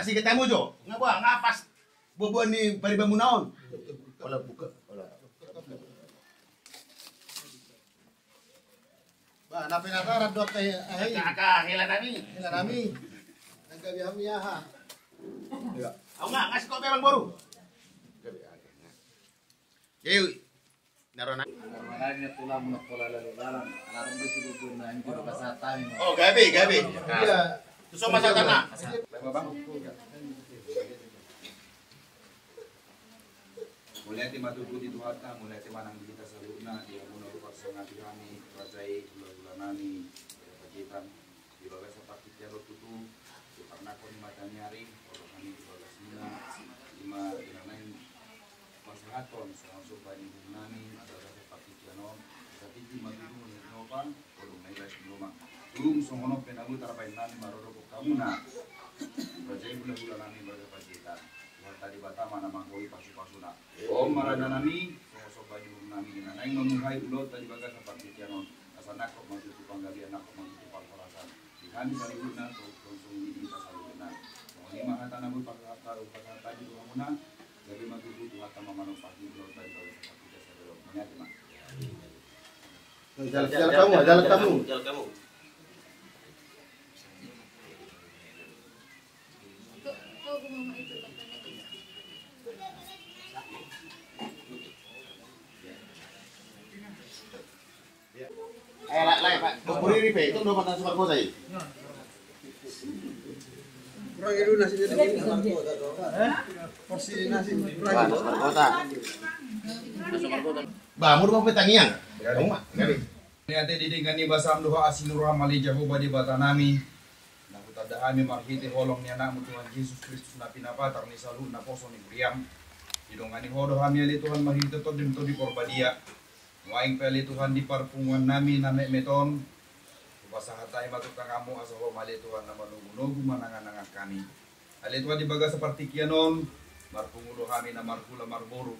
kasih ketemu jo. Ngapa ngapas bobo ni paribamu naon? Wala buka. Wala. Ba, napinaka radot kay ahay. Hila nami. Hila nami. Nagkabihamiyaha. Ya. Ako nga, ngasih ko memang baru. Yew. Naroon na. Marami na tulang mo na pula lalo-lalang. Alarong ba siguro na hindi ko kasatahin mo. Oh, gabi. Iya. Gusto masatan na. Mulai ti matututi Tuhan na, mulai ti manang kita sa luna, dia muna rupas sa ngati kami, rajai, gula-gula nami, pagitan, di bawah sa pakit ya tutu, di karena ko ni mata nyari, kalau kami di bawah sina, lima dinanain masahaton, sa supaya ni nami, ada sa pakit ya non, sa titi matutu ni nopan, kalau may guys di rumah, turung songono penagu tarapain nami maroro kamu na, rajai gula-gula nami bagai pagitan. Tadi Batama nama koi pasu-pasuna. Om marana nami, so baju nami na naing mamuhay ulot tadi baga sa pagkitianon. Asanak ko magtutu panggabi anak ko magtutu pangkorasan. Ihani sa luna to konsum di sa luna. Mo ni mahata na mo pagkataro pagkata di ko muna. Gabi magtutu hata mamano pagi ulot tadi baga sa pagkitian sa lolo. Menyati ma. Jalan kamu. Lai Pak. Buri ripe itu udah matan super kota ini. Kurang itu nasinya dulu. Porsi nasi kurang. Super kota. Ba, mau rumah petangian. Kamu mah, gabi. Niate didingani basam doa asinurah mali Jehovah di batanami. Nakutada ami marhiti holong ni anak Tuhan Yesus Kristus na pinapatar ni salu na poso ni Briam. Idongani hodo hami ali Tuhan marhiti to di korbadia. Waing peli Tuhan di parpungan nami na meton. Pasahatay matutang kamu asawa mali Tuhan na manugunogu manangan-nangan kami. Ali Tuhan di baga seperti kianon. Marpungulo kami na marhula marburu.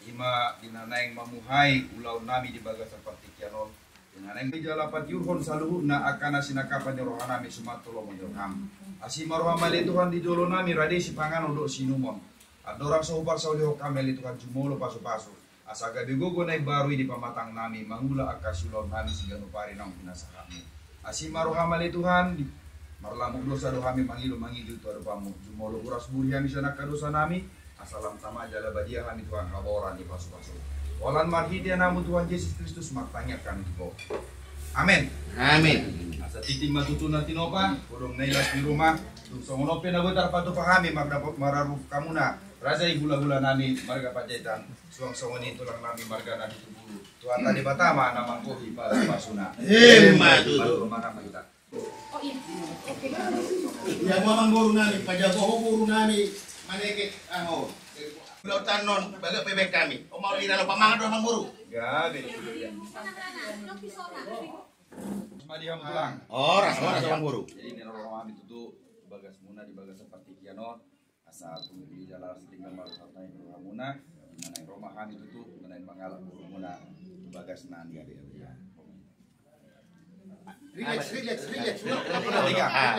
Ima dinanaing mamuhay ulaw nami di baga seperti kianon. Dinanaing jalapat yurhon saluhu na akana sinakapan ni roha nami sumatulo menjorham. Asima roha mali Tuhan di jolo nami radesi pangan udok sinumon. Adorang sahupar sauliho kami Tuhan jumolo pasu-pasu. Asaga bigogo na baru di pamatang nami mangula akasulau nami sigano pari nang pinasahami. Asima roha mali Tuhan di marlamuk dosa rohami mangilu tu arupamu jumolo uras buriami sana kadosa nami. Asalam tama jala badia kami Tuhan kaboran di pasu-pasu. Walan marhidia namu Tuhan Yesus Kristus martanya kami tuh. Amin. Amin. Asa titing matutuna tinopa, kurang nailas di rumah. Songonope na betar patu pahami magdapat mararuf kamu na. Rajai gula-gula nami marga pajaitan. Suang-suang tulang nami marga nami tubulu. Tuhan tadi batama namang kohi pasuna. Matu. Mana kita? Oh iya. Oke. Ya mamang guru nami, pajago guru nami, manekit aho. Lautan non baga bebek kami. O mau lira lo pamangan do mamang guru. Gabi. Madiam pulang. Ora mamang guru. Jadi ini orang kami tutu bagas muna di bagas seperti kianon. Asal tunggu di jalan sering gambar harta yang muna. Mana yang rumah kami tutu, mana yang mangalak burung muna. Bagas nani ada ya. Relax.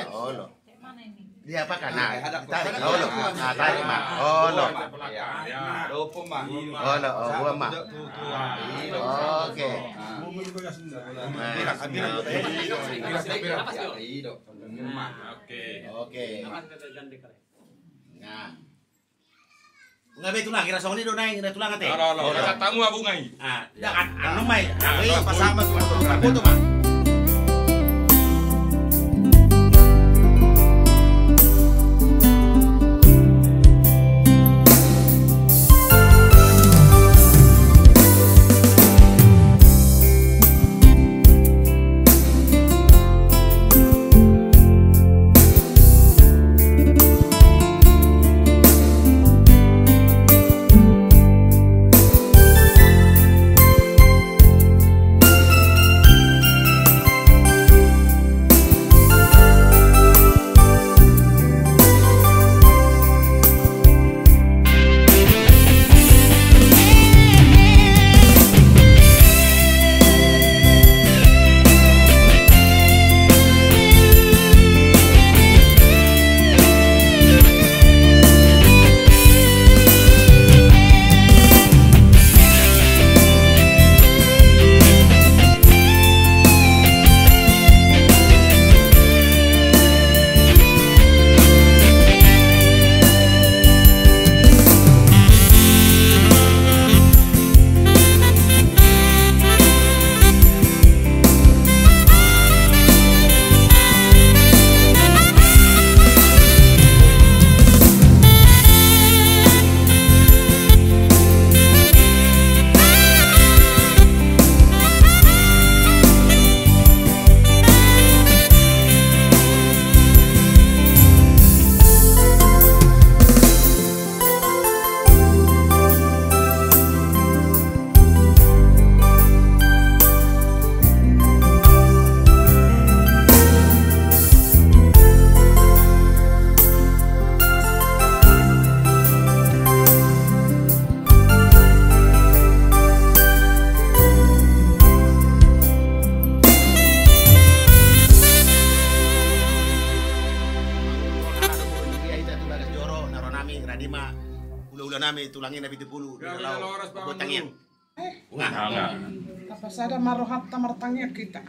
Oh lo. Mana ini? Dia apa kan? Nah, tarik. Oh lo. Nah, tarik mah. Oh lo. Ya, dopo mah. Oh lo, oh gua mah. Oke. Oke. Nah. Ngabe tulang kira songni do naing kira tulang ate. Lo, tamu abu ngai. Ah, jangan anu mai. Apa sama foto mah. bagas joro naro nami radima ula-ula nami tulangin nabi 70 botangnya. Tapasada marohat tamartangnya kita.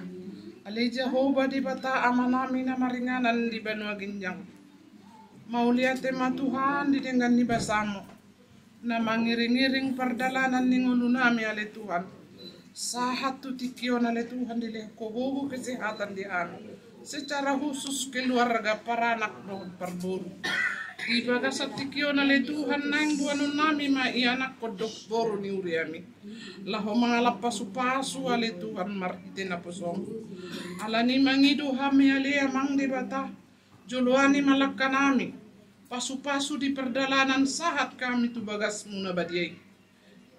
Ali Jehovah di bata amanami na maringanan di Banua Ginjang. Mauliate ma Tuhan di dengan ni basamo. Na mangiring-iring perdalanan ni ngulunami ale Tuhan. Sahat tu tikion ale Tuhan di lekobobo kesehatan di anu. Secara khusus keluarga para anak doon perburu. Di bagas at tikion ale Tuhan naing buanon nami ma ianak ko dokboro ni uriami. Laho mga lapasu-pasu ale Tuhan marite na posong. Alani mangido hami ale amang di bata. Juluani malakka nami. Pasu-pasu di perdalanan sahat kami tu bagas muna badiay.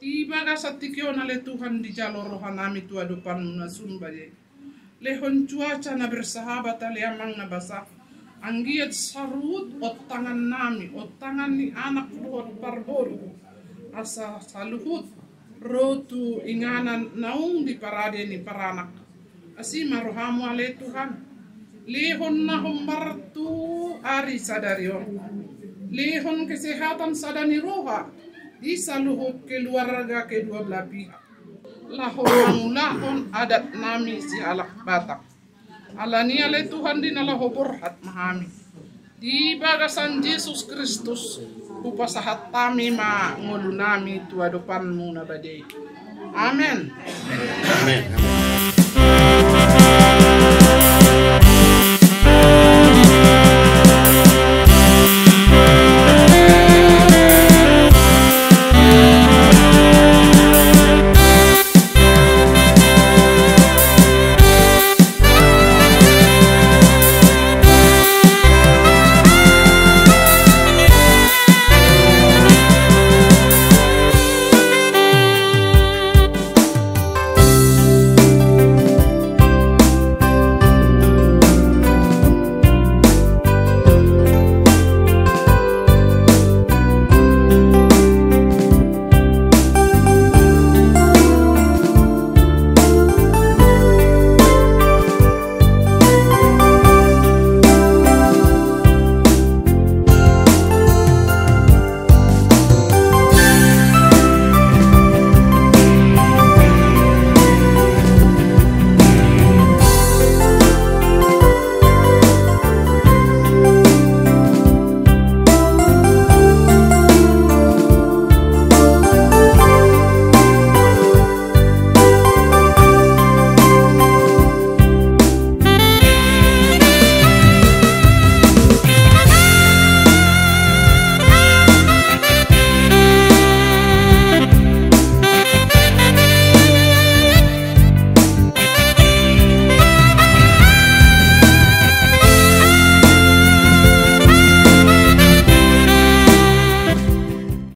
Di bagas at tikion ale Tuhan di jalur rohan nami tu adupan muna sun badiay. Lehon cuaca na bersahabat ale amang na basa. Anggiat sarut o tangan nami, o tangan ni anak luot parboro. Asa saluhut, rotu inganan naung di parade ni paranak. Asi marohamu ale Tuhan. Lihon na humbartu ari sadarion. Lihon kesehatan sadani roha. Di saluhut keluarga kedua belah pihak. Lahon adat nami si alak batak. Alani ale Tuhan di nalaho borhat mahami. Di bagasan Yesus Kristus upasahat tami ma ngulunami tuadopanmu na badai. Amen. Amin.